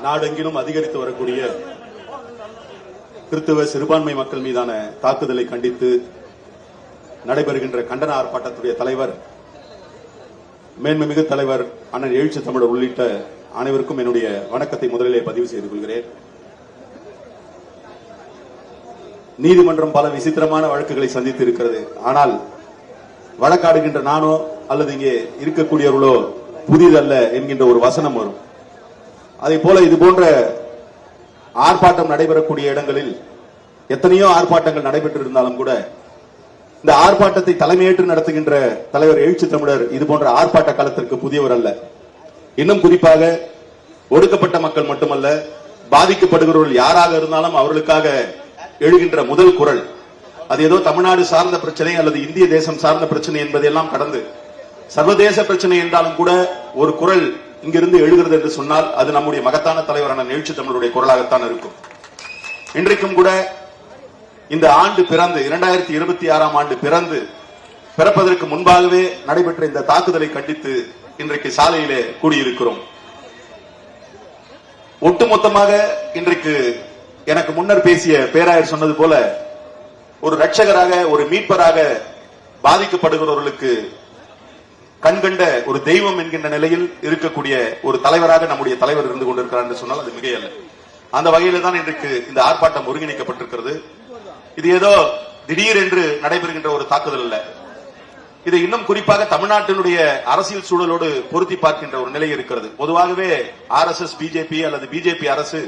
நாடெங்கிலும் அதிகரித்து வரக்கூடிய கிறிஸ்தவ சிறுபான்மை மக்கள் மீதான தாக்குதலை கண்டித்து நடைபெறுகின்ற கண்டன ஆர்ப்பாட்டத்துடைய தலைவர், மேன்மைமிகு தலைவர் அண்ணன் எழுச்சி தமிழர் உள்ளிட்ட அனைவருக்கும் என்னுடைய வணக்கத்தை முதலிலே பதிவு செய்து கொள்கிறேன். நீதிமன்றம் பல விசித்திரமான வழக்குகளை சந்தித்து இருக்கிறது. ஆனால் வழக்காடுகின்ற நானோ அல்லது இங்கே இருக்கக்கூடியவர்களோ புதிதல்ல என்கின்ற ஒரு வசனம் வரும். அதே போல இது போன்ற ஆர்ப்பாட்டம் நடைபெறக்கூடிய இடங்களில் எத்தனையோ ஆர்ப்பாட்டங்கள் நடைபெற்றிருந்தாலும் கூட இந்த ஆர்ப்பாட்டத்தை தலைமையேற்று நடத்துகின்ற தலைவர் எழுச்சி தமிழர் இது போன்ற ஆர்ப்பாட்ட காலத்திற்கு புதியவர் அல்ல. இன்னும் குறிப்பாக ஒடுக்கப்பட்ட மக்கள் மட்டுமல்ல, பாதிக்கப்படுகிறவர்கள் யாராக இருந்தாலும் அவர்களுக்காக எழுகின்ற முதல் குரல் அது ஏதோ தமிழ்நாடு சார்ந்த பிரச்சனை அல்லது இந்திய தேசம் சார்ந்த பிரச்சனை என்பதையெல்லாம் கடந்து சர்வதேச பிரச்சனை என்றாலும் கூட ஒரு குரல் இங்கிருந்து எழுகிறது என்று சொன்னால் அது நம்முடைய மகத்தான தலைவரான எழுச்சி தமிழருடைய குரலாகத்தான் இருக்கும். இன்றைக்கும் கூட இந்த ஆண்டு பிறந்து 2026 ஆண்டு பிறப்பதற்கு முன்பாகவே நடைபெற்ற இந்த தாக்குதலை கண்டித்து இன்றைக்கு சாலையிலே கூடியிருக்கிறோம். ஒட்டுமொத்தமாக இன்றைக்கு எனக்கு முன்னர் பேசிய பேராயர் சொன்னது போல ஒரு ரட்சகராக, ஒரு மீட்பராக பாதிக்கப்படுகிறவர்களுக்கு கண்கண்ட ஒரு தெய்வம் என்கின்ற நிலையில் இருக்கக்கூடிய ஒரு தலைவராக நம்முடைய தலைவர் இருந்து கொண்டிருக்கிறார் என்று சொன்னால் அது மிகையல்ல. அந்த வகையில தான் இன்றைக்கு இந்த ஆர்ப்பாட்டம் ஒருங்கிணைக்கப்பட்டிருக்கிறது. இது ஏதோ திடீர் என்று நடைபெறுகின்ற ஒரு தாக்குதல் அல்ல. இது இன்னும் குறிப்பாக தமிழ்நாட்டினுடைய அரசியல் சூழலோடு பொருத்தி பார்க்கின்ற ஒரு நிலை இருக்கிறது. பொதுவாகவே RSS, பிஜேபி அல்லது பிஜேபி அரசு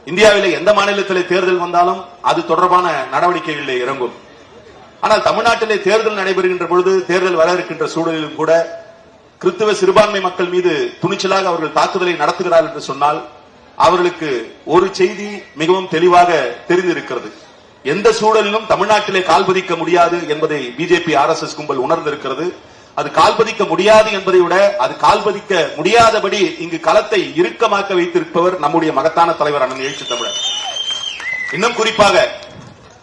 இந்தியாவிலே எந்த மாநிலத்திலே தேர்தல் வந்தாலும் அது தொடர்பான நடவடிக்கைகளிலே இறங்கும். ஆனால் தமிழ்நாட்டிலே தேர்தல் நடைபெறுகின்ற பொழுது, தேர்தல் வர இருக்கின்ற சூழலிலும் கூட கிறிஸ்தவ சிறுபான்மை மக்கள் மீது துணிச்சலாக அவர்கள் தாக்குதலை நடத்துகிறார்கள் என்று சொன்னால் அவர்களுக்கு ஒரு செய்தி மிகவும் தெளிவாக தெரிந்திருக்கிறது. எந்த சூழலிலும் தமிழ்நாட்டிலே கால்பதிக்க முடியாது என்பதை பிஜேபி RSS கும்பல் உணர்ந்திருக்கிறது. அது கால்பதிக்க முடியாது என்பதை விட அது கால்பதிக்க முடியாதபடி இங்கு களத்தை இறுக்கமாக்க வைத்திருப்பவர் நம்முடைய மகத்தான தலைவர் அண்ணன் எழுச்சி தமிழர். இன்னும் குறிப்பாக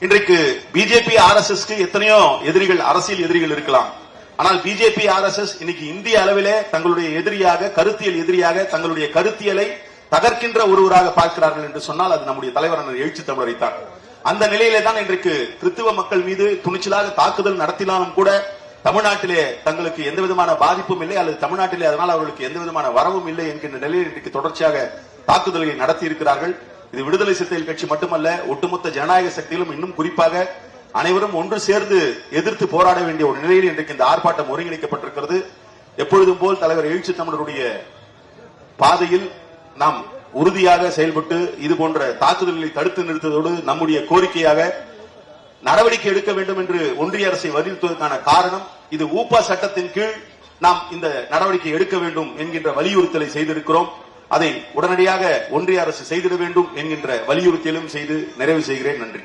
இன்றைக்கு பிஜேபி RSSக்கு எத்தனையோ எதிரிகள், அரசியல் எதிரிகள் இருக்கலாம். ஆனால் பிஜேபி RSS இன்னைக்கு இந்திய அளவிலே தங்களுடைய எதிரியாக, கருத்தியல் எதிரியாக, தங்களுடைய கருத்தியலை தகர்க்கின்ற ஒருவராக பார்க்கிறார்கள் என்று சொன்னால் அது நம்முடைய தலைவர் அண்ணன் எழுச்சி தமிழரைத்தான். அந்த நிலையிலே தான் இன்றைக்கு கிறிஸ்தவ மக்கள் மீது துணிச்சலாக தாக்குதல் நடத்தினாலும் கூட தமிழ்நாட்டிலே தங்களுக்கு எந்த விதமான பாதிப்பும் இல்லை, அல்லது தமிழ்நாட்டிலே அதனால் அவர்களுக்கு எந்த விதமான வரவும் இல்லை என்கின்ற நிலையில் இன்றைக்கு தொடர்ச்சியாக தாக்குதலை நடத்தி இருக்கிறார்கள். இது விடுதலை சிறுத்தைகள் கட்சி மட்டுமல்ல, ஒட்டுமொத்த ஜனநாயக சக்தியிலும் இன்னும் குறிப்பாக அனைவரும் ஒன்று சேர்ந்து எதிர்த்து போராட வேண்டிய ஒரு நிலையில் இன்றைக்கு இந்த ஆர்ப்பாட்டம் ஒருங்கிணைக்கப்பட்டிருக்கிறது. எப்பொழுதும் போல் தலைவர் எழுச்சி தமிழருடைய பாதையில் நாம் உறுதியாக செயல்பட்டு இது போன்ற தாக்குதல்களை தடுத்து நிறுத்துவதோடு நம்முடைய கோரிக்கையாக நடவடிக்கை எடுக்க வேண்டும் என்று ஒன்றிய அரசை வலியுறுத்துவதற்கான காரணம், இது ஊப்பா சட்டத்தின் கீழ் நாம் இந்த நடவடிக்கை எடுக்க வேண்டும் என்கின்ற வலியுறுத்தலை செய்திருக்கிறோம். அதை உடனடியாக ஒன்றிய அரசு செய்திட வேண்டும் என்கின்ற வலியுறுத்தலும் செய்து நிறைவு செய்கிறேன். நன்றி.